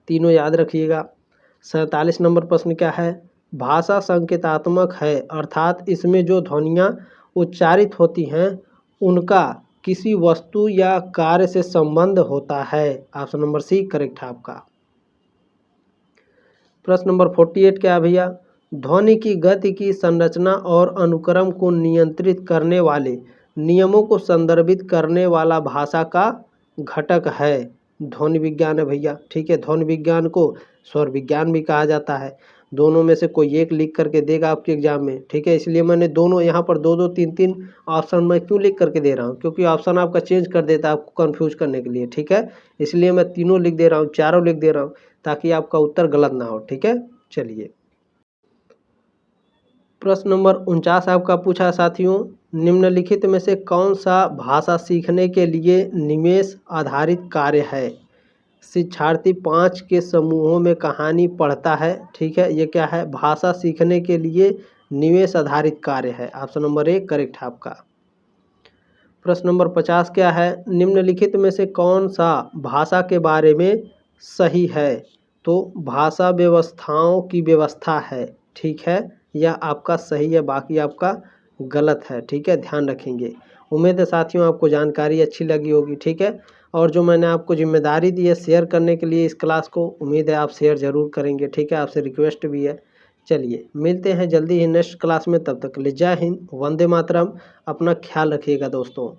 तीनों याद रखिएगा। 47 नंबर प्रश्न क्या है, भाषा संकेतात्मक है अर्थात इसमें जो ध्वनियाँ उच्चारित होती हैं उनका किसी वस्तु या कार्य से संबंध होता है। ऑप्शन नंबर सी करेक्ट है आपका। प्रश्न नंबर 48 क्या है भैया, ध्वनि की गति की संरचना और अनुक्रम को नियंत्रित करने वाले नियमों को संदर्भित करने वाला भाषा का घटक है। ध्वनि विज्ञान है भैया, ठीक है। ध्वनि विज्ञान को स्वर विज्ञान भी कहा जाता है। दोनों में से कोई एक लिख करके देगा आपके एग्जाम में, ठीक है। इसलिए मैंने दोनों यहाँ पर दो दो तीन तीन ऑप्शन मैं क्यों लिख करके दे रहा हूँ, क्योंकि ऑप्शन आपका चेंज कर देता है आपको कंफ्यूज करने के लिए, ठीक है। इसलिए मैं तीनों लिख दे रहा हूँ, चारों लिख दे रहा हूँ, ताकि आपका उत्तर गलत ना हो, ठीक है। चलिए प्रश्न नंबर 49 आपका पूछा साथियों, निम्नलिखित में से कौन सा भाषा सीखने के लिए निवेश आधारित कार्य है। शिक्षार्थी 5 के समूहों में कहानी पढ़ता है, ठीक है, ये क्या है, भाषा सीखने के लिए निवेश आधारित कार्य है। ऑप्शन नंबर ए करेक्ट है आपका। प्रश्न नंबर 50 क्या है, निम्नलिखित में से कौन सा भाषा के बारे में सही है, तो भाषा व्यवस्थाओं की व्यवस्था है, ठीक है, यह आपका सही है, बाकी आपका गलत है, ठीक है, ध्यान रखेंगे। उम्मीद है साथियों आपको जानकारी अच्छी लगी होगी, ठीक है। और जो मैंने आपको जिम्मेदारी दी है शेयर करने के लिए इस क्लास को, उम्मीद है आप शेयर ज़रूर करेंगे, ठीक है, आपसे रिक्वेस्ट भी है। चलिए मिलते हैं जल्दी ही नेक्स्ट क्लास में, तब तक के लिए जय हिंद, वंदे मातरम, अपना ख्याल रखिएगा दोस्तों।